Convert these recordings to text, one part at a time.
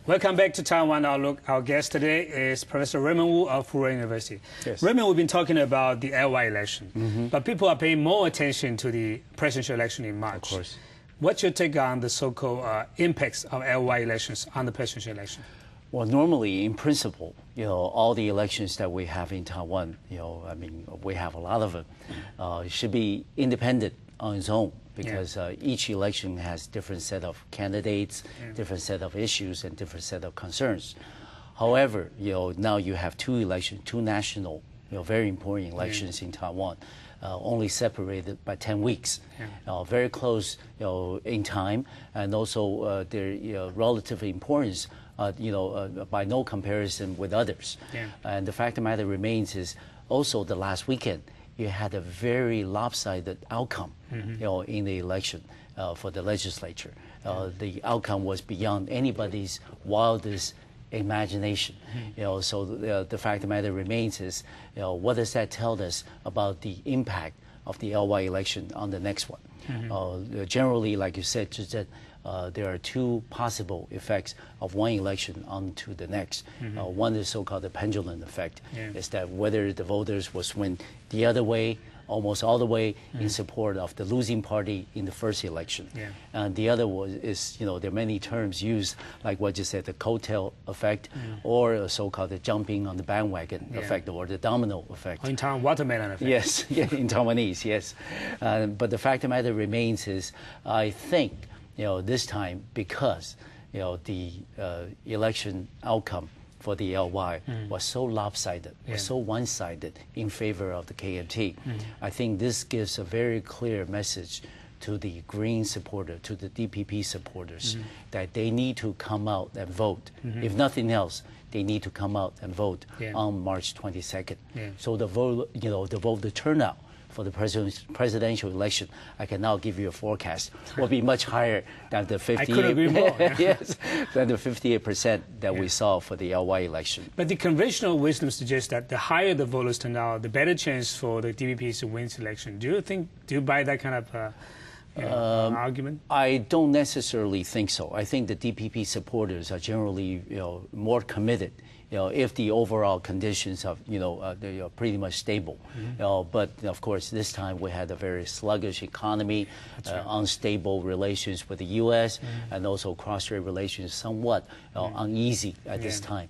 Welcome back to Taiwan Outlook. Our guest today is Professor Raymond Wu of Fudan University. Yes. Raymond, we've been talking about the LY election, but people are paying more attention to the presidential election in March. Of course. What's your take on the so-called impacts of LY elections on the presidential election? Well, normally, in principle, all the elections that we have in Taiwan, we have a lot of them, should be independent on its own, because each election has different set of candidates, different set of issues, and different set of concerns. However, now you have two elections, two national, very important elections in Taiwan, only separated by 10 weeks, very close, in time, and also their relative importance, by no comparison with others. And the fact of the matter remains is also the last weekend, you had a very lopsided outcome, in the election for the legislature. The outcome was beyond anybody's wildest imagination. So the fact of the matter remains is, what does that tell us about the impact of the LY election on the next one? Generally, like you said, just that there are two possible effects of one election onto the next. One is so-called the pendulum effect, is that whether the voters will swing the other way, almost all the way in support of the losing party in the first election. And the other is, there are many terms used, like what you said, the coattail effect, or a so-called the jumping on the bandwagon effect, or the domino effect. Or in Taiwan, watermelon effect. Yes, in Taiwanese, yes. But the fact of the matter remains is, I think, this time, because, the election outcome for the LY was so lopsided, was so one-sided in favor of the KMT. I think this gives a very clear message to the Green supporter, to the DPP supporters, that they need to come out and vote. If nothing else, they need to come out and vote on March 22nd. So the vote, the turnout for the presidential election, I can now give you a forecast, will be much higher than the 58%. I couldn't agree more. Yes, than the 58% that we saw for the LY election. But the conventional wisdom suggests that the higher the voters turn out, the better chance for the DPP to win this election. Do you buy that kind of argument? I don't necessarily think so. I think the DPP supporters are generally, more committed, if the overall conditions of, they are pretty much stable. But of course, this time we had a very sluggish economy, unstable relations with the U.S., and also cross-strait relations somewhat uneasy at this time.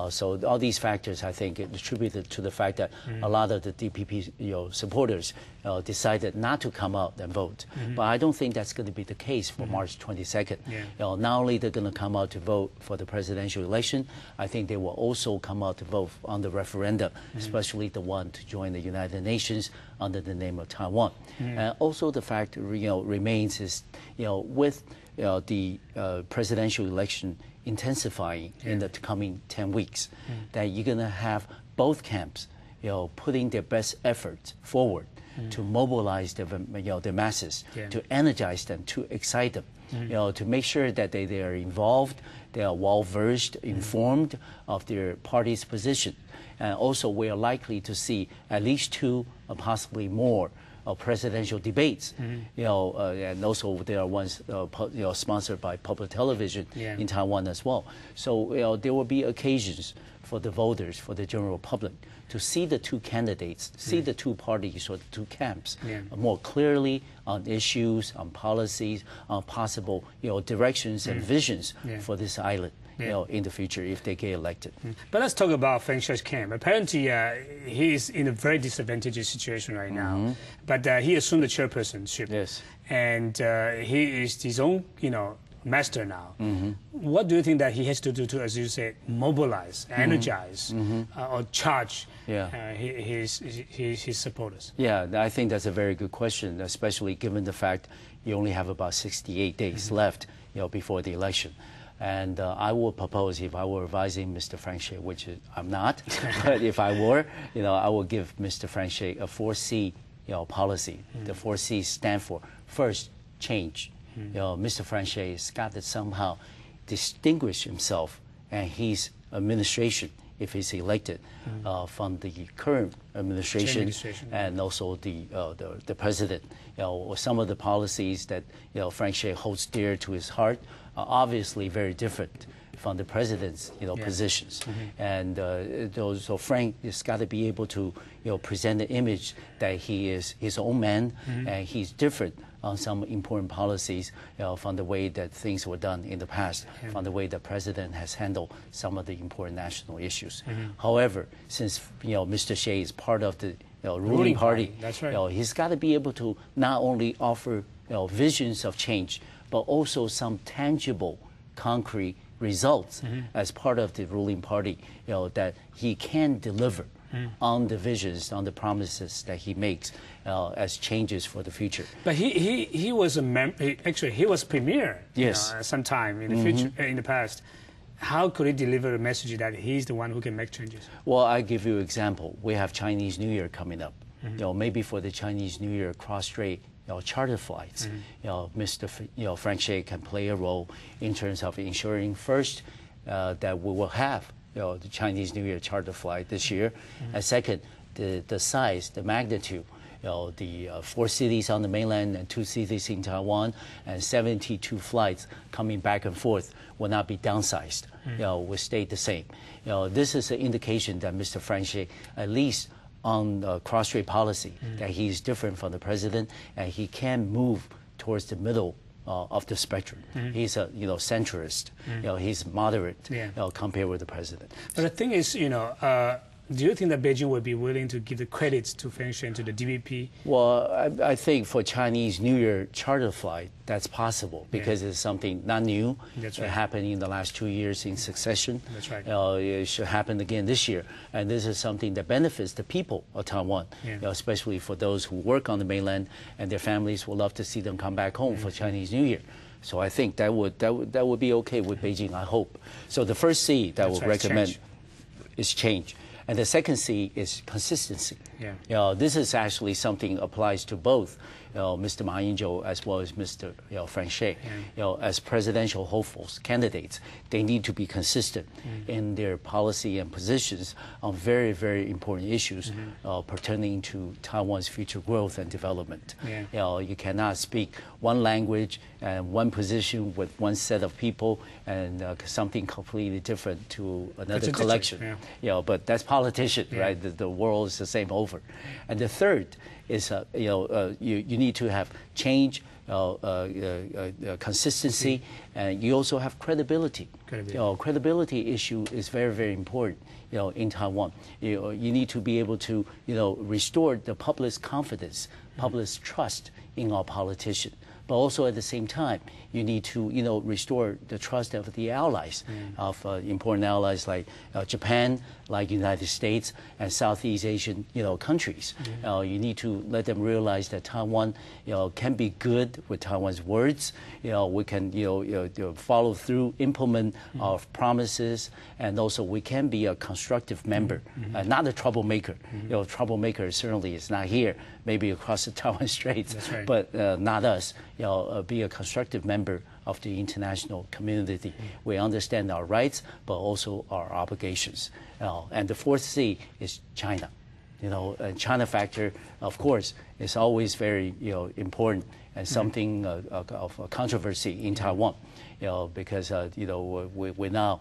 So all these factors, I think, attributed to the fact that a lot of the DPP supporters decided not to come out and vote. But I don't think that's going to be the case for March 22nd. Not only they're going to come out to vote for the presidential election, I think they will also come out to vote on the referendum, especially the one to join the United Nations under the name of Taiwan. And also the fact remains is, with the presidential election intensifying in the coming 10 weeks, that you're going to have both camps putting their best efforts forward to mobilize the masses, to energize them, to excite them, to make sure that they are involved, they are well-versed, informed of their party's position. And also, we are likely to see at least two, possibly more, presidential debates. And also there are ones sponsored by public television in Taiwan as well. So there will be occasions for the voters, for the general public, to see the two candidates, see the two parties or the two camps more clearly on issues, on policies, on possible directions and visions for this island. In the future, if they get elected. But let's talk about Feng Shui's camp. Apparently, he is in a very disadvantageous situation right now. But he assumed the chairpersonship. Yes. And he is his own, master now. What do you think that he has to do to, as you say, mobilize, energize, or charge his supporters? Yeah, I think that's a very good question, especially given the fact you only have about 68 days left, before the election. And I would propose, if I were advising Mr. Frank Hsieh, which I'm not, but if I were, I would give Mr. Frank Hsieh a 4C, policy. The 4 C's stand for first, change. Mr. Frank Hsieh has got to somehow distinguish himself and his administration, if he's elected, from the current administration and also the president. Some of the policies that Frank Hsieh holds dear to his heart are obviously very different from the president's, positions. And so Frank has got to be able to, present the image that he is his own man, and he's different on some important policies, from the way that things were done in the past, from the way the president has handled some of the important national issues. However, since Mr. Xi is part of the ruling party, that's right. He's got to be able to not only offer visions of change, but also some tangible, concrete results as part of the ruling party, that he can deliver on the visions, on the promises that he makes as changes for the future. But he was actually he was premier. Yes. Sometime in the future, in the past. How could he deliver a message that he's the one who can make changes? Well, I give you an example. We have Chinese New Year coming up. Maybe for the Chinese New Year cross-strait charter flights, Mr. Frank Xi can play a role in terms of ensuring first that we will have the Chinese New Year charter flight this year, and second, the size, the magnitude. The 4 cities on the mainland and 2 cities in Taiwan, and 72 flights coming back and forth will not be downsized. Will stay the same. This is an indication that Mr. Frank Xi, at least on cross-strait policy, that he is different from the president, and he can move towards the middle of the spectrum. He's a centrist. He's moderate compared with the president. But the thing is, do you think that Beijing will be willing to give the credits to Frank Xi and to the DPP? Well, I think for Chinese New Year charter flight, that's possible because it's something not new. That's right. It happened in the last 2 years in succession. That's right. It should happen again this year. And this is something that benefits the people of Taiwan, especially for those who work on the mainland and their families will love to see them come back home for Chinese New Year. So I think that would be okay with Beijing, I hope. So the first C that I would recommend is change. And the second C is consistency. This is actually something applies to both Mr. Ma Ying-jeou as well as Mr. Frank Xi. As presidential hopefuls, candidates, they need to be consistent in their policy and positions on very, very important issues pertaining to Taiwan's future growth and development. You cannot speak one language and one position with one set of people and something completely different to another collection. But that's politician, right? The world is the same over. And the third is you need to have change, consistency, and you also have credibility. Credibility issue is very, very important. In Taiwan, you need to be able to restore the public's confidence, public's trust in our politicians. But also at the same time, you need to restore the trust of the allies, of important allies like Japan, like United States, and Southeast Asian countries. You need to let them realize that Taiwan can be good with Taiwan's words. We can follow through, implement our promises, and also we can be a constructive member, not a troublemaker. Troublemaker certainly is not here, maybe across the Taiwan Straits, but not us. Be a constructive member of the international community. We understand our rights, but also our obligations. And the fourth C is China. And China factor, of course, is always very important and something of a controversy in Taiwan. Because we now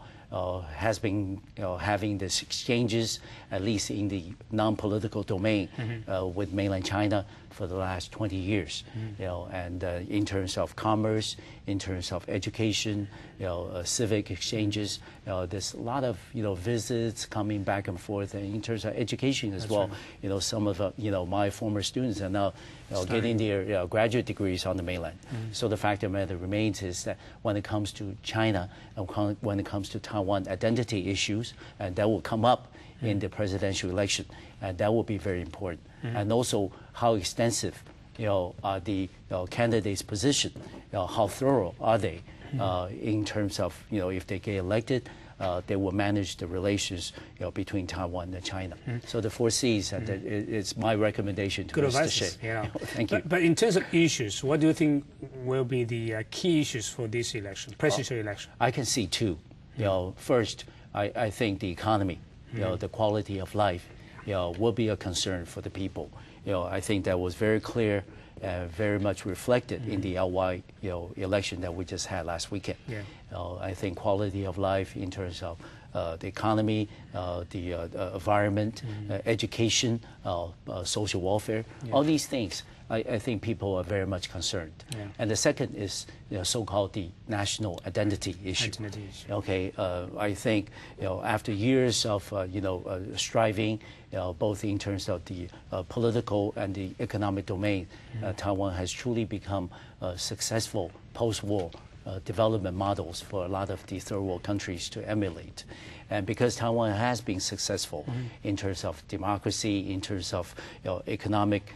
has been having these exchanges, at least in the non-political domain, with mainland China for the last 20 years. And in terms of commerce, in terms of education, civic exchanges, there's a lot of visits coming back and forth. And in terms of education as well, some of my former students are now getting their graduate degrees on the mainland. So the fact of the matter remains is that when it comes to China and when it comes to Taiwan identity issues, and that will come up in the presidential election, and that will be very important. And also how extensive are the candidates' position, how thorough are they in terms of if they get elected, they will manage the relations between Taiwan and China. So the four C's, and it's my recommendation to Mr. Xi. Thank you. But in terms of issues, what do you think will be the key issues for this election, presidential election? I can see two. First, I think the economy, the quality of life, will be a concern for the people. I think that was very clear very much reflected in the LY election that we just had last weekend. Yeah. I think quality of life in terms of the economy, the environment, education, social welfare, all these things. I think people are very much concerned. Yeah. And the second is so-called the national identity issue. Okay, I think after years of striving, both in terms of the political and the economic domain, Taiwan has truly become successful post-war development models for a lot of the third world countries to emulate. And because Taiwan has been successful in terms of democracy, in terms of economic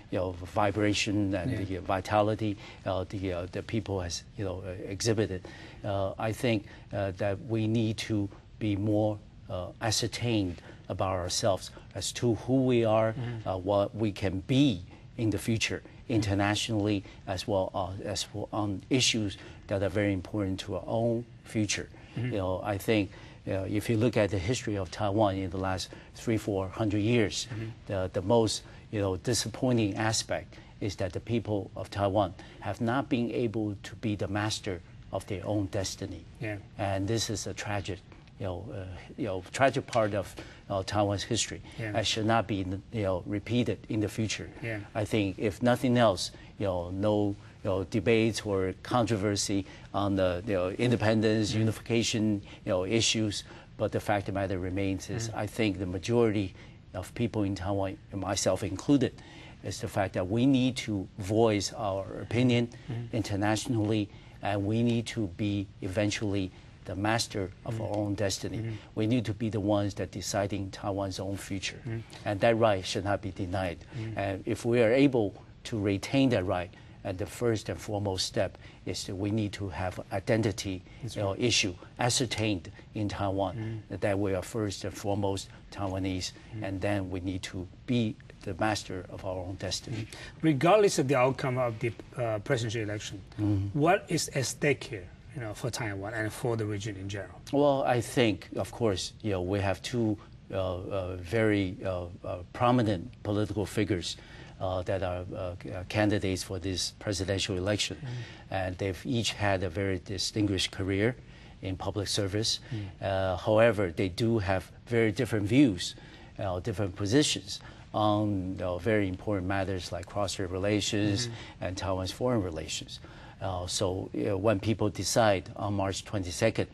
vibration and the vitality the people has exhibited, I think that we need to be more ascertained about ourselves as to who we are, what we can be in the future internationally, as well as on issues that are very important to our own future. I think if you look at the history of Taiwan in the last 300-400 years, the most disappointing aspect is that the people of Taiwan have not been able to be the master of their own destiny. Yeah. And this is a tragic tragic part of Taiwan's history. It should not be repeated in the future. Yeah. I think if nothing else, no debates or controversy on the independence, unification issues, but the fact of the matter remains is I think the majority of people in Taiwan, and myself included, is the fact that we need to voice our opinion internationally, and we need to be eventually the master of our own destiny. We need to be the ones that deciding Taiwan's own future. And that right should not be denied. And if we are able to retain that right, and the first and foremost step is that we need to have identity issue ascertained in Taiwan, that we are first and foremost Taiwanese, and then we need to be the master of our own destiny. Regardless of the outcome of the presidential election, what is at stake here? For Taiwan and for the region in general? Well, I think, of course, we have two very prominent political figures that are candidates for this presidential election. And they've each had a very distinguished career in public service. However, they do have very different views, different positions on very important matters like cross-strait relations and Taiwan's foreign relations. So when people decide on March 22nd,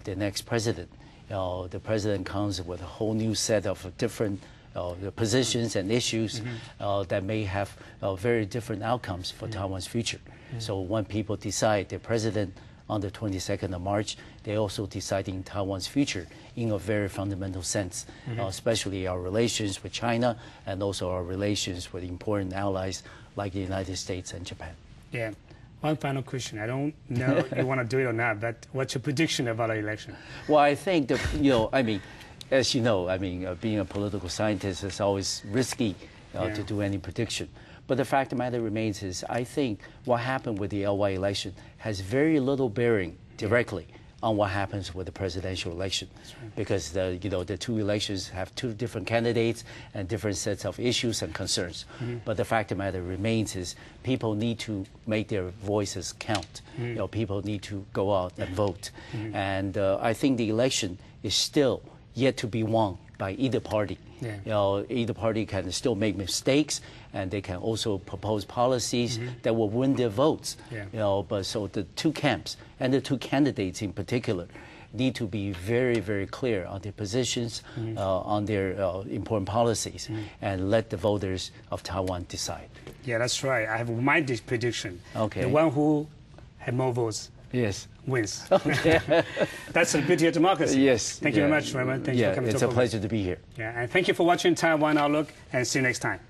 the next president, the president comes with a whole new set of different positions and issues that may have very different outcomes for Taiwan's future. So when people decide the president on the 22nd of March, they're also deciding Taiwan's future in a very fundamental sense, especially our relations with China and also our relations with important allies like the United States and Japan. Yeah. One final question. I don't know if you want to do it or not, but what's your prediction about the election? Well, I think that, as you know, being a political scientist is always risky to do any prediction. But the fact of the matter remains is I think what happened with the LY election has very little bearing directly on what happens with the presidential election, because the two elections have two different candidates and different sets of issues and concerns. But the fact of the matter remains is people need to make their voices count. People need to go out and vote. And I think the election is still yet to be won by either party. Either party can still make mistakes, and they can also propose policies that will win their votes. But so the two camps and the two candidates in particular need to be very, very clear on their positions, on their important policies, and let the voters of Taiwan decide. Yeah, that's right. I have my prediction. Okay. The one who had more votes wins. Okay. That's the beauty of democracy. Yes. Thank you very much, Raymond. Thank you for coming to it's a pleasure to be here. Yeah, and thank you for watching Taiwan Outlook, and see you next time.